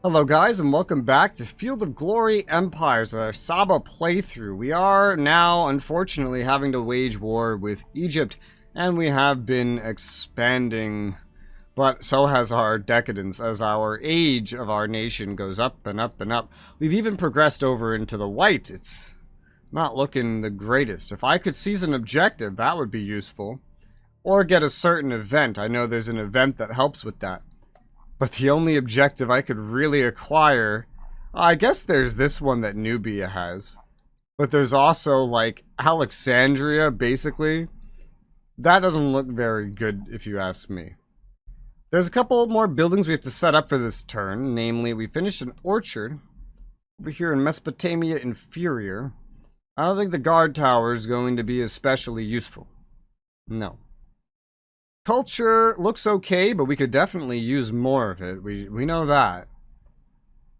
Hello guys, and welcome back to Field of Glory Empires with our Saba playthrough. We are now, unfortunately, having to wage war with Egypt, and we have been expanding, but so has our decadence as our age of our nation goes up and up and up. We've even progressed over into the white. It's not looking the greatest. If I could seize an objective, that would be useful. Or get a certain event. I know there's an event that helps with that. But the only objective I could really acquire, I guess there's this one that Nubia has. But there's also, like, Alexandria, basically. That doesn't look very good, if you ask me. There's a couple more buildings we have to set up for this turn. Namely, we finished an orchard over here in Mesopotamia Inferior. I don't think the guard tower is going to be especially useful. No. Culture looks okay, but we could definitely use more of it. We know that.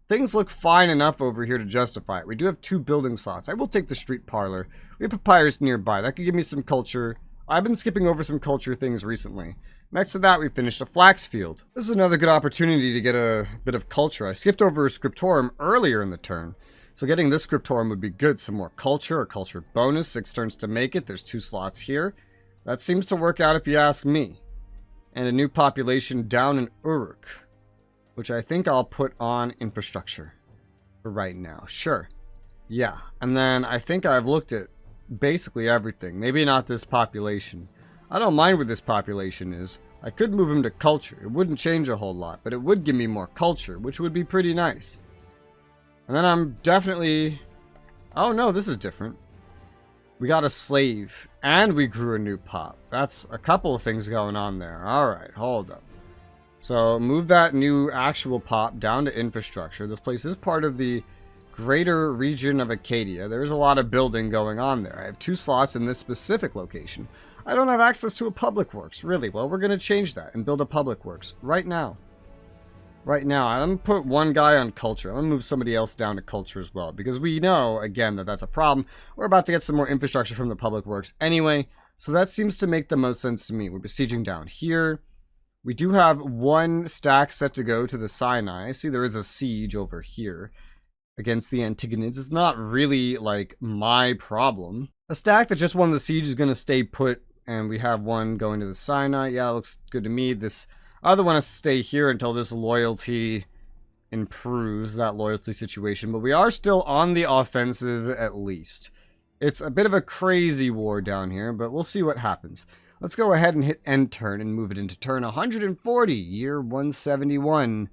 Things look fine enough over here to justify it. We do have 2 building slots. I will take the street parlor. We have papyrus nearby. That could give me some culture. I've been skipping over some culture things recently. Next to that, we finished a flax field. This is another good opportunity to get a bit of culture. I skipped over a scriptorum earlier in the turn. So getting this scriptorum would be good. Some more culture, a culture bonus, 6 turns to make it. There's 2 slots here. That seems to work out if you ask me. And a new population down in Uruk, which I think I'll put on infrastructure for right now. Sure. Yeah. And then I think I've looked at basically everything. Maybe not this population. I don't mind where this population is. I could move him to culture. It wouldn't change a whole lot, but it would give me more culture, which would be pretty nice. And then I'm definitely... Oh no, this is different. We got a slave, and we grew a new pop. That's a couple of things going on there. Alright, hold up. So, move that new actual pop down to infrastructure. This place is part of the greater region of Acadia. There's a lot of building going on there. I have 2 slots in this specific location. I don't have access to a public works, really. Well, we're going to change that and build a public works right now. Right now, I'm going to put one guy on culture. I'm going to move somebody else down to culture as well. Because we know, again, that that's a problem. We're about to get some more infrastructure from the public works anyway. So that seems to make the most sense to me. We're besieging down here. We do have 1 stack set to go to the Sinai. See, there is a siege over here against the Antigonids. It's not really, like, my problem. A stack that just won the siege is going to stay put. And we have 1 going to the Sinai. Yeah, that looks good to me. This... other one has to stay here until this loyalty improves, that loyalty situation. But we are still on the offensive at least. It's a bit of a crazy war down here, but we'll see what happens. Let's go ahead and hit end turn and move it into turn 140, year 171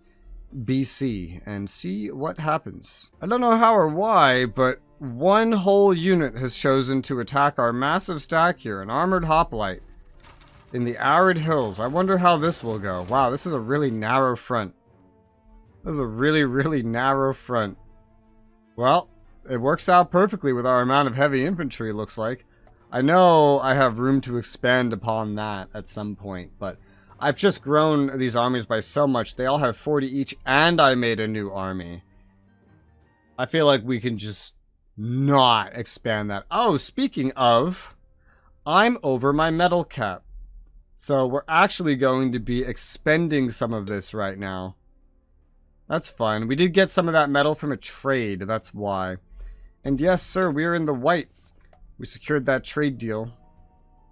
BC, and see what happens. I don't know how or why, but 1 whole unit has chosen to attack our massive stack here, an armored hoplite. In the arid hills. I wonder how this will go. Wow, this is a really narrow front. This is a really, really narrow front. Well, it works out perfectly with our amount of heavy infantry, it looks like. I know I have room to expand upon that at some point, but I've just grown these armies by so much. They all have 40 each, and I made a new army. I feel like we can just not expand that. Oh, speaking of, I'm over my metal cap. So we're actually going to be expending some of this right now. That's fun. We did get some of that metal from a trade. That's why. And yes, sir, we are in the white. We secured that trade deal.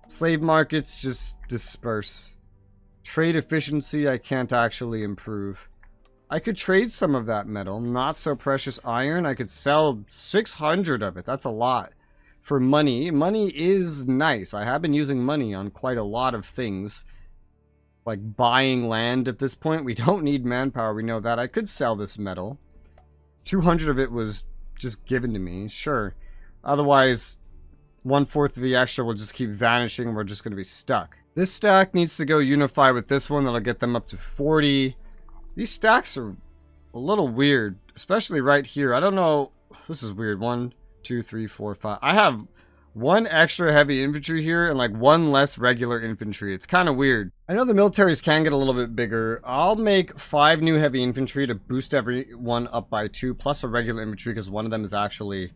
Slave markets just disperse. Trade efficiency I can't actually improve. I could trade some of that metal. Not so precious iron. I could sell 600 of it. That's a lot. For money. Money is nice. I have been using money on quite a lot of things. Like buying land at this point. We don't need manpower. We know that. I could sell this metal. 200 of it was just given to me. Sure. Otherwise, 1/4 of the extra will just keep vanishing and we're just going to be stuck. This stack needs to go unify with this one. That'll get them up to 40. These stacks are a little weird. Especially right here. I don't know. This is weird. 1, 2, 3, 4, 5. I have 1 extra heavy infantry here and like 1 less regular infantry. It's kind of weird. I know the militaries can get a little bit bigger. I'll make 5 new heavy infantry to boost everyone up by 2 plus a regular infantry because 1 of them is actually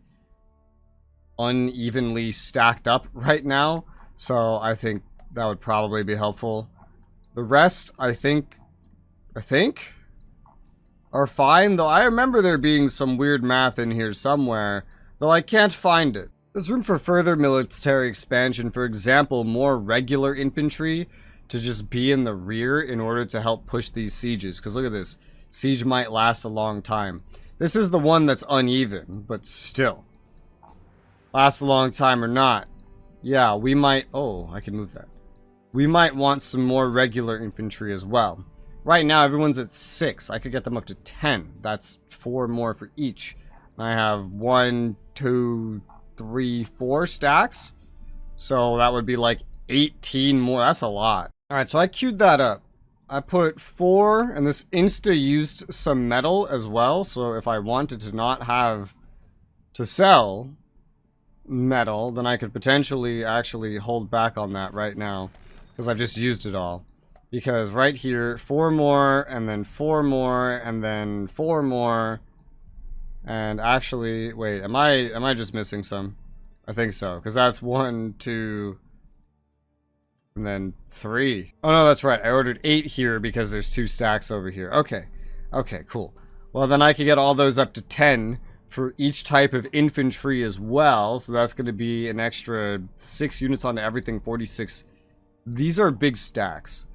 unevenly stacked up right now. So I think that would probably be helpful. The rest, I think are fine, though I remember there being some weird math in here somewhere, though I can't find it. There's room for further military expansion, for example, more regular infantry to just be in the rear in order to help push these sieges, because look at this. Siege might last a long time. This is the one that's uneven, but still. Lasts a long time or not. Yeah, we might... Oh, I can move that. We might want some more regular infantry as well. Right now, everyone's at 6. I could get them up to 10. That's 4 more for each. I have 1, 2, 3, 4 stacks. So that would be like 18 more. That's a lot. Alright, so I queued that up. I put 4, and this insta used some metal as well. So if I wanted to not have to sell metal, then I could potentially actually hold back on that right now. Because I've just used it all. Because right here, 4 more, and then 4 more, and then 4 more. And actually, wait, am I just missing some? I think so, because that's 1, 2, and then 3. Oh no, that's right. I ordered 8 here because there's 2 stacks over here. Okay. Okay, cool. Well, then I could get all those up to 10 for each type of infantry as well. So that's going to be an extra 6 units onto everything, 46. These are big stacks.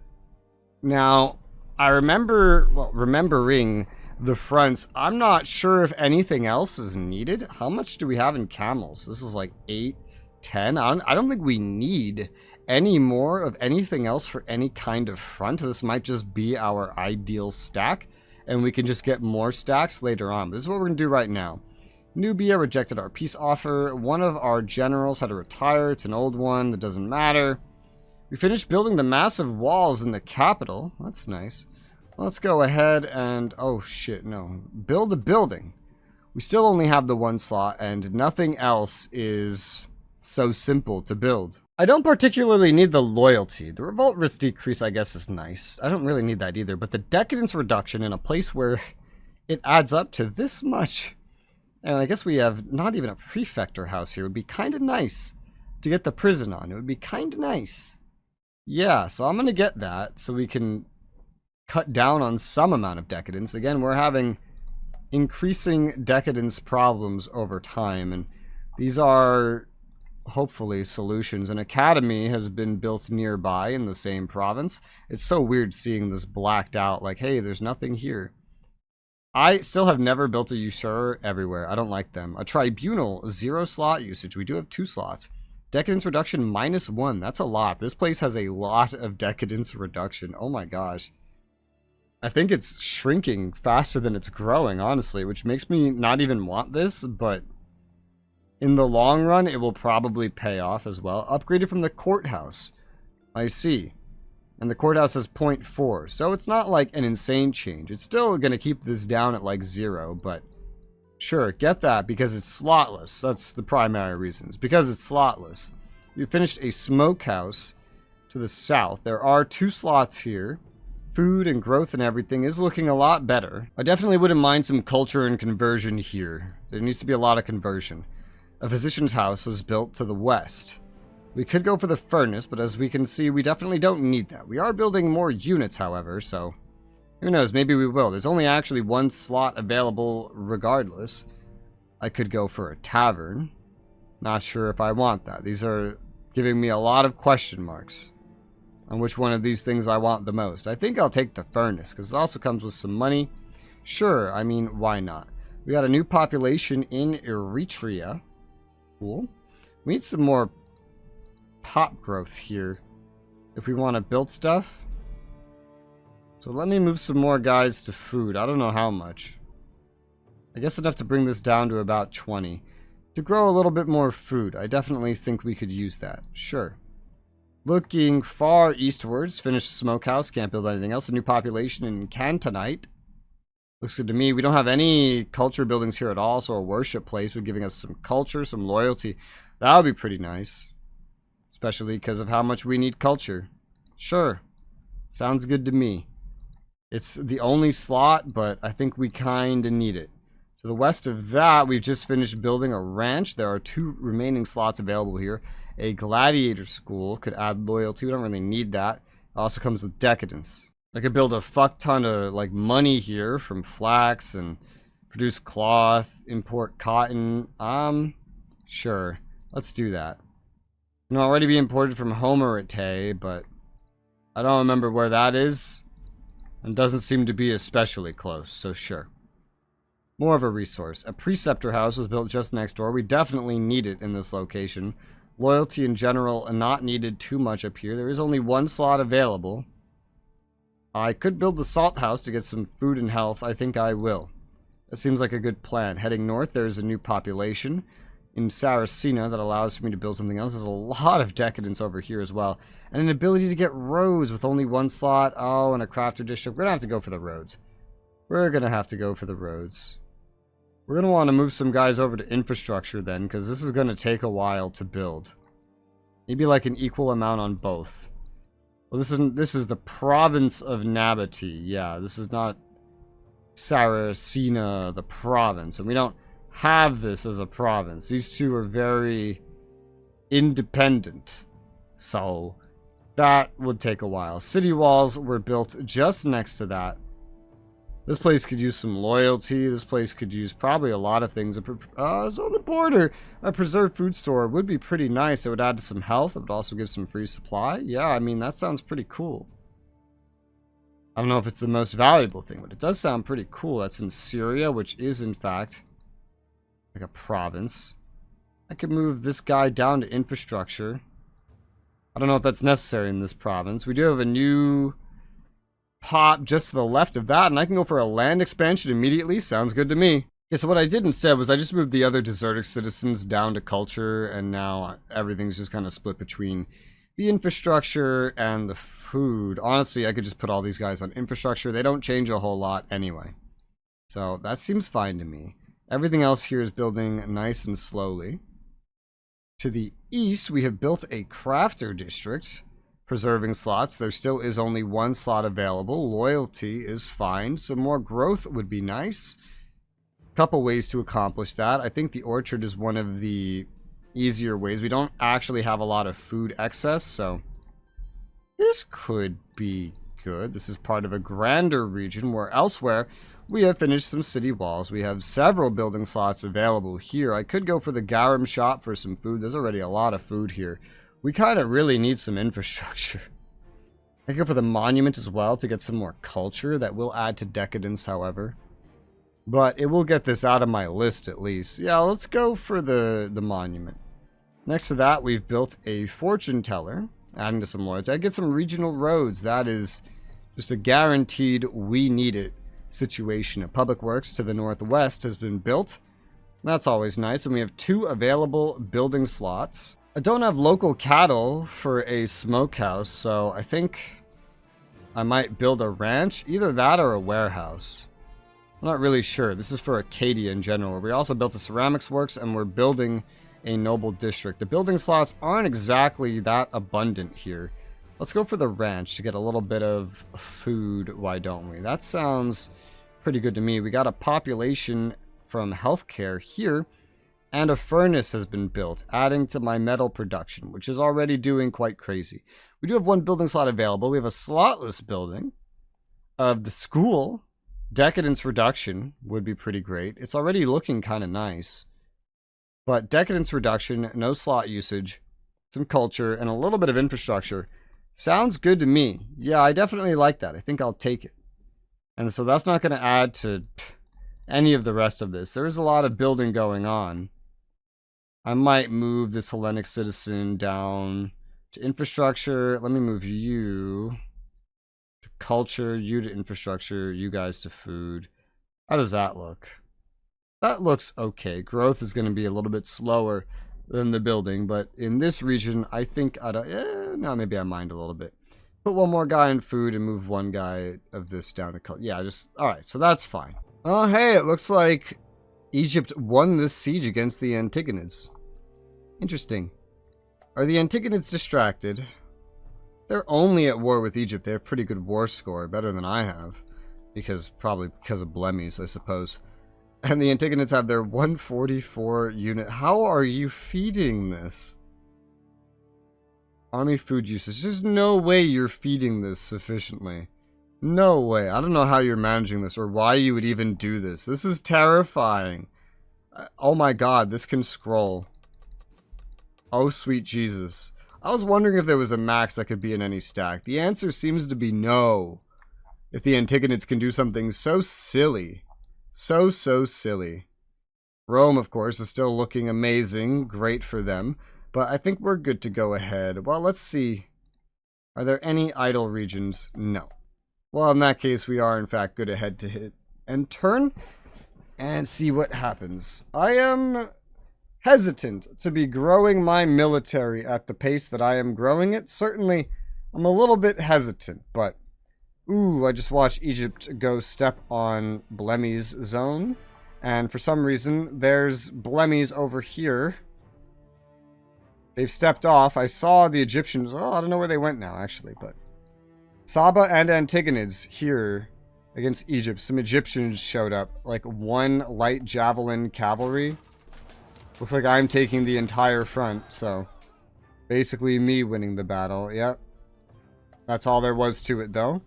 Now, I remember, well, remembering the fronts, I'm not sure if anything else is needed. How much do we have in camels? This is like 8, 10. I don't think we need any more of anything else for any kind of front. This might just be our ideal stack, and we can just get more stacks later on. But this is what we're going to do right now. Nubia rejected our peace offer. One of our generals had to retire. It's an old one. That doesn't matter. We finished building the massive walls in the capital. That's nice. Let's go ahead and... Oh, shit, no. Build a building. We still only have the 1 slot, and nothing else is so simple to build. I don't particularly need the loyalty. The revolt risk decrease, I guess, is nice. I don't really need that either, but the decadence reduction in a place where it adds up to this much... And I guess we have not even a prefecture house here. It would be kind of nice to get the prison on. It would be kind of nice. Yeah, so I'm going to get that so we can cut down on some amount of decadence. Again, we're having increasing decadence problems over time, and these are hopefully solutions. An academy has been built nearby in the same province. It's so weird seeing this blacked out, like, hey, there's nothing here. I still have never built a usurer everywhere. I don't like them. A tribunal, 0 slot usage. We do have 2 slots. Decadence reduction -1. That's a lot. This place has a lot of decadence reduction. Oh my gosh. I think it's shrinking faster than it's growing, honestly, which makes me not even want this, but in the long run, it will probably pay off as well. Upgraded from the courthouse. I see. And the courthouse has 0.4, so it's not like an insane change. It's still going to keep this down at like 0, but sure, get that because it's slotless. That's the primary reason. It's because it's slotless. We finished a smokehouse to the south. There are 2 slots here. Food and growth and everything is looking a lot better. I definitely wouldn't mind some culture and conversion here. There needs to be a lot of conversion. A physician's house was built to the west. We could go for the furnace, but as we can see, we definitely don't need that. We are building more units, however, so who knows, maybe we will. There's only actually 1 slot available regardless. I could go for a tavern. Not sure if I want that. These are giving me a lot of question marks on which one of these things I want the most. I think I'll take the furnace, because it also comes with some money. Sure, I mean, why not? We got a new population in Eritrea. Cool. We need some more pop growth here if we want to build stuff. So let me move some more guys to food. I don't know how much. I guess enough to bring this down to about 20. To grow a little bit more food. I definitely think we could use that. Sure. Looking far eastwards. Finished smokehouse. Can't build anything else. A new population in Cantonite. Looks good to me. We don't have any culture buildings here at all, so a worship place would giving us some culture, some loyalty. That would be pretty nice. Especially because of how much we need culture. Sure. Sounds good to me. It's the only slot, but I think we kind of need it. To the west of that, we've just finished building a ranch. There are 2 remaining slots available here. A gladiator school could add loyalty. We don't really need that. It also comes with decadence. I could build a fuck ton of, like, money here from flax and produce cloth, import cotton. Sure. Let's do that. You know, already be imported from Homerite, but I don't remember where that is. And doesn't seem to be especially close, so sure. More of a resource. A preceptor house was built just next door. We definitely need it in this location. Loyalty in general, not needed too much up here. There is only one slot available. I could build the salt house to get some food and health. I think I will. That seems like a good plan. Heading north, there is a new population in Saracena that allows for me to build something else. There's a lot of decadence over here as well. And an ability to get roads with only one slot. Oh, and a crafter district. We're going to have to go for the roads. We're going to have to go for the roads. We're going to want to move some guys over to infrastructure then, because this is going to take a while to build. Maybe like an equal amount on both. Well, this is the province of Nabati. Yeah, this is not Saracena, the province. And we don't have this as a province. These two are very independent. So that would take a while. City walls were built just next to that. This place could use some loyalty. This place could use probably a lot of things. It's on the border. A preserved food store would be pretty nice. It would add to some health. It would also give some free supply. Yeah, I mean, that sounds pretty cool. I don't know if it's the most valuable thing, but it does sound pretty cool. That's in Syria, which is, in fact, like a province. I could move this guy down to infrastructure. I don't know if that's necessary in this province. We do have a new pop just to the left of that, and I can go for a land expansion immediately. Sounds good to me. Okay, so what I did instead was I just moved the other desertic citizens down to culture, and now everything's just kind of split between the infrastructure and the food. Honestly, I could just put all these guys on infrastructure. They don't change a whole lot anyway. So that seems fine to me. Everything else here is building nice and slowly. To the east, we have built a crafter district. Preserving slots. There still is only one slot available. Loyalty is fine. Some more growth would be nice. Couple ways to accomplish that. I think the orchard is one of the easier ways. We don't actually have a lot of food excess, so this could be good. This is part of a grander region where elsewhere we have finished some city walls. We have several building slots available here. I could go for the garum shop for some food. There's already a lot of food here. We kind of really need some infrastructure. I go for the monument as well to get some more culture. That will add to decadence, however. But it will get this out of my list at least. Yeah, let's go for the monument. Next to that, we've built a fortune teller, adding to some loyalty. I get some regional roads. That is just a guaranteed we need it situation. A public works to the northwest has been built. That's always nice. And we have 2 available building slots. I don't have local cattle for a smokehouse, so I think I might build a ranch. Either that or a warehouse. I'm not really sure. This is for Acadia in general. We also built a ceramics works, and we're building a noble district. The building slots aren't exactly that abundant here. Let's go for the ranch to get a little bit of food, why don't we? That sounds pretty good to me. We got a population from healthcare here. And a furnace has been built, adding to my metal production, which is already doing quite crazy. We do have 1 building slot available. We have a slotless building of the school. Decadence reduction would be pretty great. It's already looking kind of nice. But decadence reduction, no slot usage, some culture, and a little bit of infrastructure. Sounds good to me. Yeah, I definitely like that. I think I'll take it. And so that's not going to add to any of the rest of this. There is a lot of building going on. I might move this Hellenic citizen down to infrastructure. Let me move you to culture, you to infrastructure, you guys to food. How does that look? That looks okay. Growth is going to be a little bit slower than the building, but in this region, I think no, maybe I mind a little bit. Put 1 more guy in food and move 1 guy of this down to culture. Yeah, all right, so that's fine. Oh, hey, it looks like Egypt won this siege against the Antigonids. Interesting. Are the Antigonids distracted? They're only at war with Egypt. They have pretty good war score, better than I have. Probably because of Blemmies, I suppose. And the Antigonids have their 144 unit. How are you feeding this? Army food usage. There's no way you're feeding this sufficiently. No way. I don't know how you're managing this or why you would even do this. This is terrifying. Oh my god, this can scroll. Oh sweet Jesus. I was wondering if there was a max that could be in any stack. The answer seems to be no. If the Antigonids can do something so silly. So silly. Rome, of course, is still looking amazing. Great for them. But I think we're good to go ahead. Well, let's see. Are there any idle regions? No. Well, in that case, we are, in fact, good ahead to hit and turn and see what happens. I am hesitant to be growing my military at the pace that I am growing it. Certainly, I'm a little bit hesitant, but... Ooh, I just watched Egypt go step on Blemmy's zone. And for some reason, there's Blemmies over here. They've stepped off. I saw the Egyptians. Oh, I don't know where they went now, actually, but... Saba and Antagonids here against Egypt. Some Egyptians showed up. Like one light javelin cavalry. Looks like I'm taking the entire front, so... Basically me winning the battle, yep. That's all there was to it, though.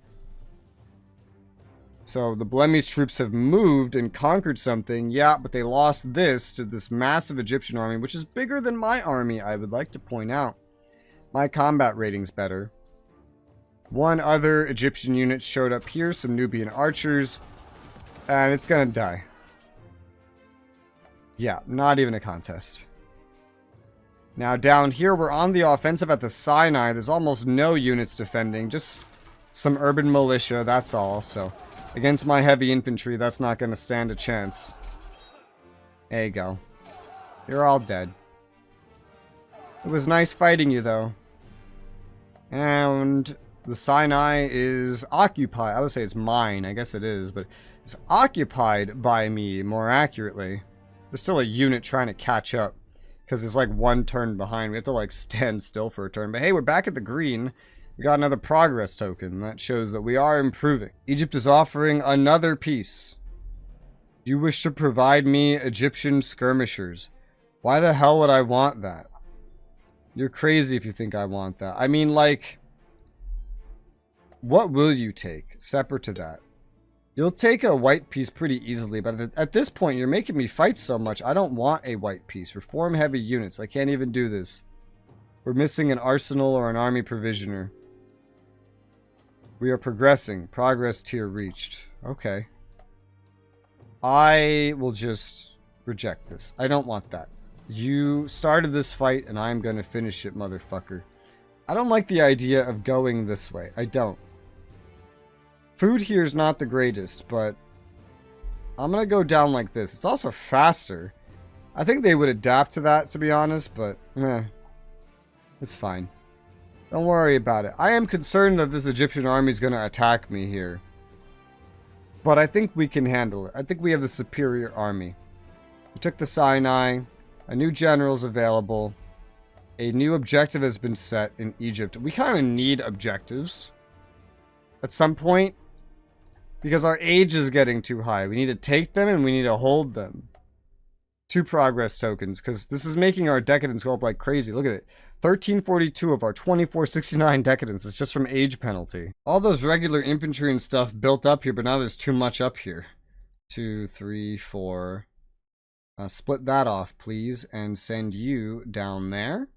So the Blemmy's troops have moved and conquered something, yeah, but they lost this to this massive Egyptian army, which is bigger than my army, I would like to point out. My combat rating's better. One other Egyptian unit showed up here, some Nubian archers, and it's gonna die. Yeah, not even a contest. Now down here, we're on the offensive at the Sinai. There's almost no units defending, just some urban militia, that's all, so... Against my heavy infantry, that's not going to stand a chance. There you go. You're all dead. It was nice fighting you, though. And the Sinai is occupied. I would say it's mine. I guess it is, but it's occupied by me, more accurately. There's still a unit trying to catch up, because it's like one turn behind. We have to, like, stand still for a turn. But hey, we're back at the green. We got another progress token. That shows that we are improving. Egypt is offering another piece. You wish to provide me Egyptian skirmishers. Why the hell would I want that? You're crazy if you think I want that. I mean, like... What will you take? Separate to that. You'll take a white piece pretty easily, but at this point, you're making me fight so much. I don't want a white piece. Reform heavy units. I can't even do this. We're missing an arsenal or an army provisioner. We are progressing. Progress tier reached. Okay. I will just reject this. I don't want that. You started this fight, and I'm going to finish it, motherfucker. I don't like the idea of going this way. I don't. Food here is not the greatest, but I'm going to go down like this. It's also faster. I think they would adapt to that, to be honest, but it's fine. Don't worry about it. I am concerned that this Egyptian army is going to attack me here. But I think we can handle it. I think we have the superior army. We took the Sinai. A new general is available. A new objective has been set in Egypt. We kind of need objectives at some point, because our age is getting too high. We need to take them and we need to hold them. 2 progress tokens, because this is making our decadence go up like crazy. Look at it. 1342 of our 2469 decadence is just from age penalty. All those regular infantry and stuff built up here, but now there's too much up here. 2, 3, 4. Split that off, please, and send you down there.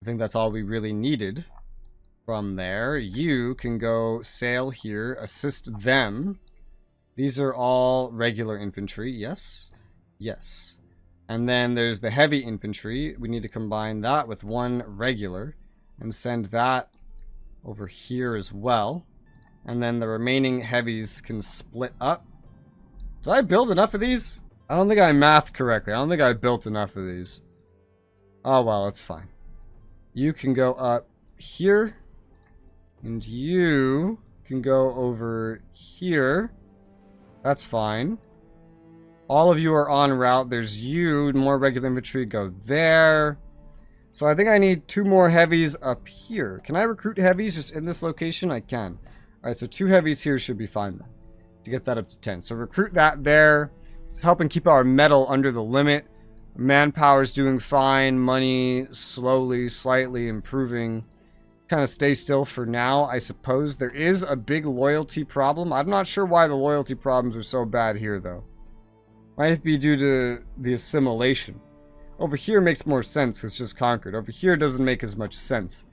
I think that's all we really needed. From there, you can go sail here, assist them. These are all regular infantry, yes? Yes. And then there's the heavy infantry. We need to combine that with 1 regular and send that over here as well. And then the remaining heavies can split up. Did I build enough of these? I don't think I mathed correctly. I don't think I built enough of these. Oh, well, it's fine. You can go up here. And you can go over here. That's fine. All of you are en route. There's you. More regular infantry go there. So I think I need 2 more heavies up here. Can I recruit heavies just in this location? I can. Alright, so 2 heavies here should be fine then. To get that up to 10. So recruit that there. It's helping keep our metal under the limit. Manpower's doing fine. Money slowly, slightly improving. kind of stay still for now, I suppose. There is a big loyalty problem. I'm not sure why the loyalty problems are so bad here, though. Might be due to the assimilation. Over here makes more sense because it's just conquered. Over here doesn't make as much sense.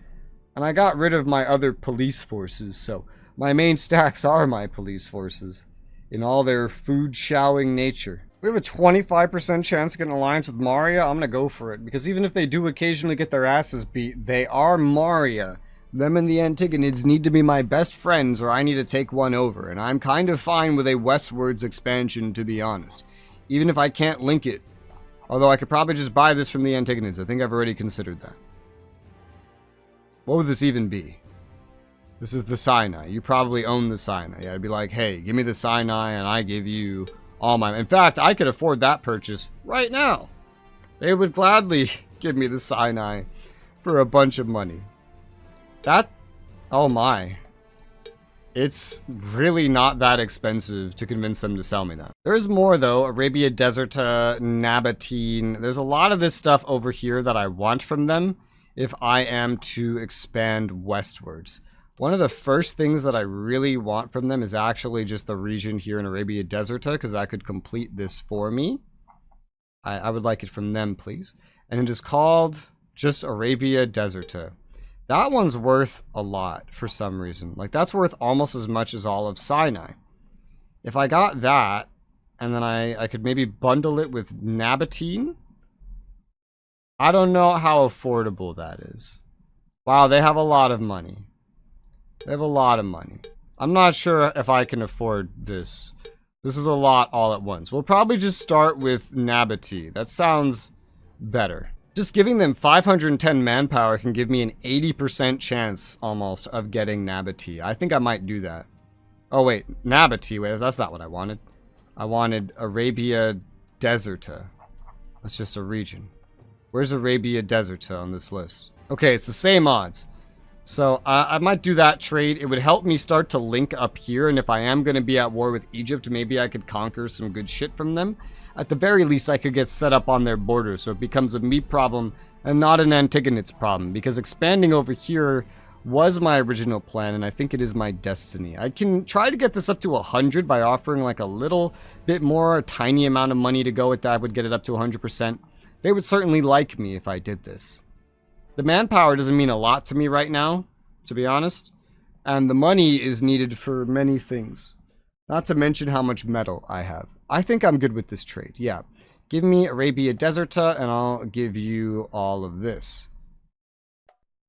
And I got rid of my other police forces, so my main stacks are my police forces in all their food-showing nature. We have a 25% chance to get an alliance with Maria. I'm gonna go for it, because even if they do occasionally get their asses beat, they are Maria. Them and the Antigonids need to be my best friends, or I need to take one over, and I'm kind of fine with a westwards expansion, to be honest. Even if I can't link it. Although I could probably just buy this from the Antigonids. I think I've already considered that. What would this even be? This is the Sinai. You probably own the Sinai. Yeah, I'd be like, hey, give me the Sinai and I give you all my... In fact, I could afford that purchase right now. They would gladly give me the Sinai for a bunch of money. That... Oh my. It's really not that expensive to convince them to sell me that. There is more though. Arabia Deserta, Nabatine. There's a lot of this stuff over here that I want from them if I am to expand westwards. One of the first things that I really want from them is actually just the region here in Arabia Deserta, because that could complete this for me. I would like it from them, please. And it is called just Arabia Deserta. That one's worth a lot for some reason. Like, that's worth almost as much as all of Sinai. If I got that, and then I could maybe bundle it with Nabatine. I don't know how affordable that is. Wow, they have a lot of money. They have a lot of money. I'm not sure if I can afford this. This is a lot all at once. We'll probably just start with Nabatine. That sounds better. Just giving them 510 manpower can give me an 80% chance, almost, of getting Nabatine. I think I might do that. Oh, wait. Nabatine. Wait, that's not what I wanted. I wanted Arabia Deserta. That's just a region. Where's Arabia Deserta on this list? Okay, it's the same odds. So, I might do that trade. It would help me start to link up here, and if I am going to be at war with Egypt, maybe I could conquer some good shit from them. At the very least, I could get set up on their border, so it becomes a me problem and not an Antigonids problem, because expanding over here was my original plan, and I think it is my destiny. I can try to get this up to 100 by offering like a little bit more, a tiny amount of money to go with that would get it up to 100%. They would certainly like me if I did this. The manpower doesn't mean a lot to me right now, to be honest. And the money is needed for many things. Not to mention how much metal I have. I think I'm good with this trade, yeah. Give me Arabia Deserta and I'll give you all of this.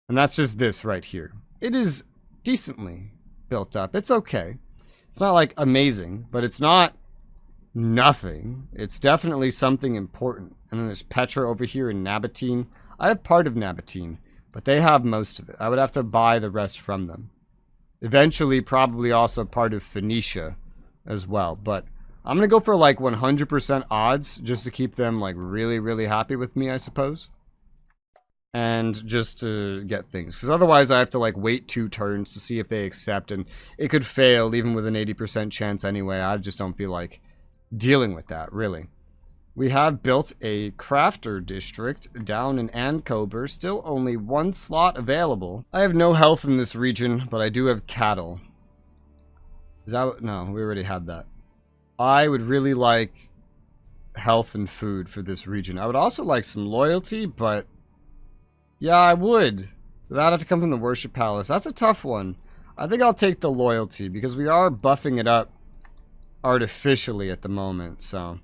And that's just this right here. It is decently built up. It's okay. It's not like amazing, but it's not nothing. It's definitely something important. And then there's Petra over here in Nabatine. I have part of Nabatine, but they have most of it. I would have to buy the rest from them. Eventually, probably also part of Phoenicia as well. But I'm going to go for like 100% odds just to keep them like really, really happy with me, I suppose. And just to get things. Because otherwise I have to like wait 2 turns to see if they accept. And it could fail even with an 80% chance anyway. I just don't feel like dealing with that, really. We have built a crafter district down in Ankober. Still only 1 slot available. I have no health in this region, but I do have cattle. Is that what? No, we already had that. I would really like health and food for this region. I would also like some loyalty, but yeah, I would. That'd have to come from the worship palace. That's a tough one. I think I'll take the loyalty because we are buffing it up artificially at the moment, so...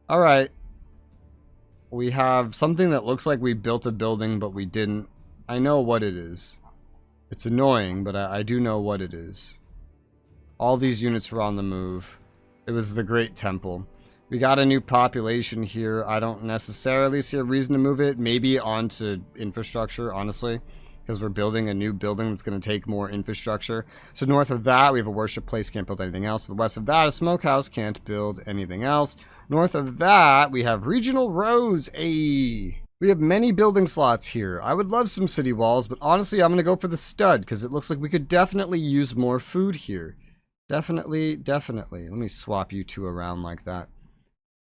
Alright. We have something that looks like we built a building, but we didn't. I know what it is. It's annoying, but I do know what it is. All these units are on the move. It was the Great Temple. We got a new population here. I don't necessarily see a reason to move it. Maybe onto infrastructure, honestly. Because we're building a new building that's going to take more infrastructure. So north of that, we have a worship place. Can't build anything else. To the west of that, a smokehouse. Can't build anything else. North of that, we have regional roads. We have many building slots here. I would love some city walls, but honestly, I'm going to go for the stud because it looks like we could definitely use more food here. Definitely, definitely. Let me swap you 2 around like that.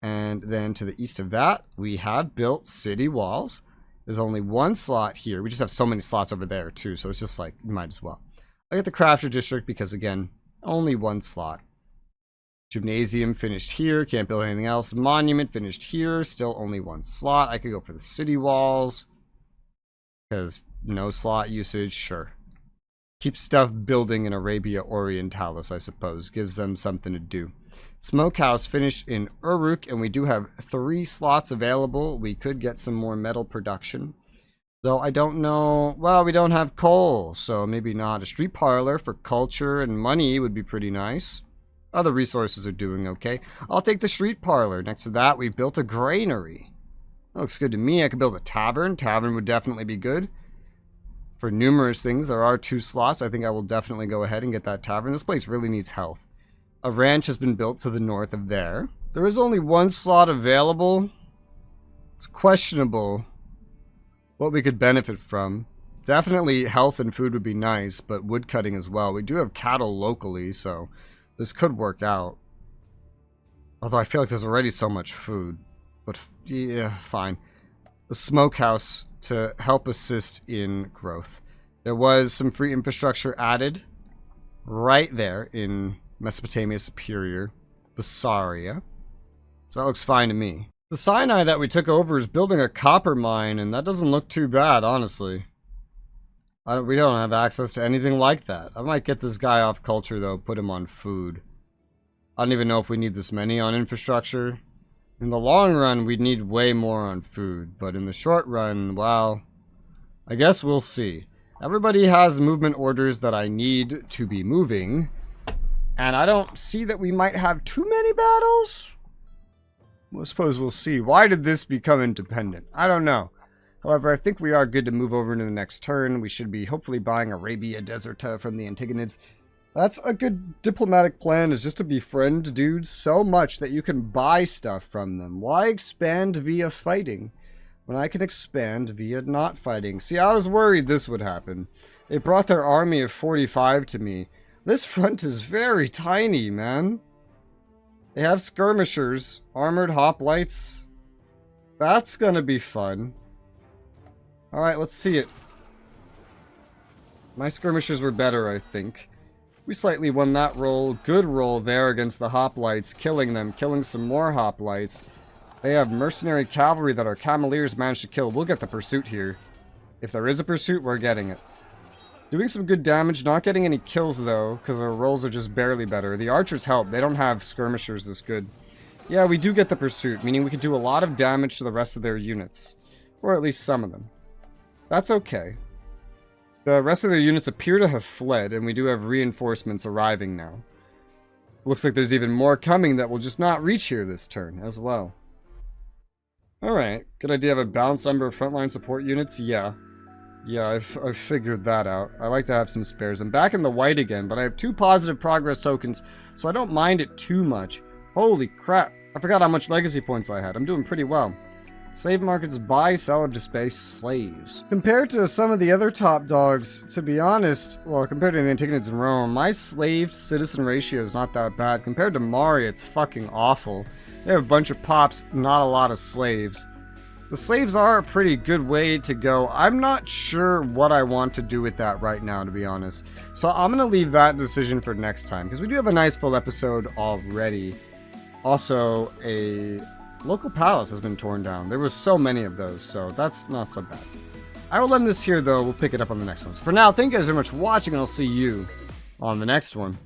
And then to the east of that, we have built city walls. There's only one slot here. We just have so many slots over there too, so it's just like, might as well. I get the crafter district because, again, only one slot. Gymnasium finished here, can't build anything else. Monument finished here, still only one slot. I could go for the city walls because no slot usage, sure. Keep stuff building in Arabia Orientalis, I suppose. Gives them something to do. Smokehouse finished in Uruk, and we do have 3 slots available. We could get some more metal production. Though I don't know... Well, we don't have coal, so maybe not. A street parlor for culture and money would be pretty nice. Other resources are doing okay. I'll take the street parlor. Next to that, we built a granary. That looks good to me. I could build a tavern. Tavern would definitely be good. For numerous things, there are 2 slots. I think I will definitely go ahead and get that tavern. This place really needs health. A ranch has been built to the north of there. There is only 1 slot available. It's questionable what we could benefit from. Definitely health and food would be nice, but wood cutting as well. We do have cattle locally, so this could work out. Although I feel like there's already so much food. But yeah, fine. The smokehouse to help assist in growth. There was some free infrastructure added right there in Mesopotamia Superior, Bessaria. So that looks fine to me. The Sinai that we took over is building a copper mine, and that doesn't look too bad, honestly. We don't have access to anything like that. I might get this guy off culture, though, put him on food. I don't even know if we need this many on infrastructure. In the long run, we'd need way more on food, but in the short run, well, I guess we'll see. Everybody has movement orders that I need to be moving, and I don't see that we might have too many battles. I suppose we'll see. Why did this become independent? I don't know. However, I think we are good to move over into the next turn. We should be hopefully buying Arabia Deserta from the Antigonids. That's a good diplomatic plan, is just to befriend dudes so much that you can buy stuff from them. Why expand via fighting when I can expand via not fighting? See, I was worried this would happen. They brought their army of 45 to me. This front is very tiny, man. They have skirmishers, armored hoplites. That's gonna be fun. Alright, let's see it. My skirmishers were better, I think. We slightly won that roll. Good roll there against the hoplites, killing them, killing some more hoplites. They have mercenary cavalry that our cavaliers managed to kill. We'll get the pursuit here. If there is a pursuit, we're getting it. Doing some good damage, not getting any kills though, because our rolls are just barely better. The archers help. They don't have skirmishers this good. Yeah, we do get the pursuit, meaning we can do a lot of damage to the rest of their units. Or at least some of them. That's okay. The rest of their units appear to have fled, and we do have reinforcements arriving now. Looks like there's even more coming that will just not reach here this turn as well. Alright, good idea of a balanced number of frontline support units? Yeah. Yeah, I've figured that out. I like to have some spares. I'm back in the white again, but I have 2 positive progress tokens, so I don't mind it too much. Holy crap. I forgot how much legacy points I had. I'm doing pretty well. Slave markets buy, sell, or displace slaves. Compared to some of the other top dogs, to be honest, well, compared to the Antigonids in Rome, my slave-citizen ratio is not that bad. Compared to Mari, it's fucking awful. They have a bunch of pops, not a lot of slaves. The slaves are a pretty good way to go. I'm not sure what I want to do with that right now, to be honest. So I'm going to leave that decision for next time, because we do have a nice full episode already. Also, a local palace has been torn down. There were so many of those, so that's not so bad. I will end this here, though. We'll pick it up on the next one. So for now, thank you guys very much for watching, and I'll see you on the next one.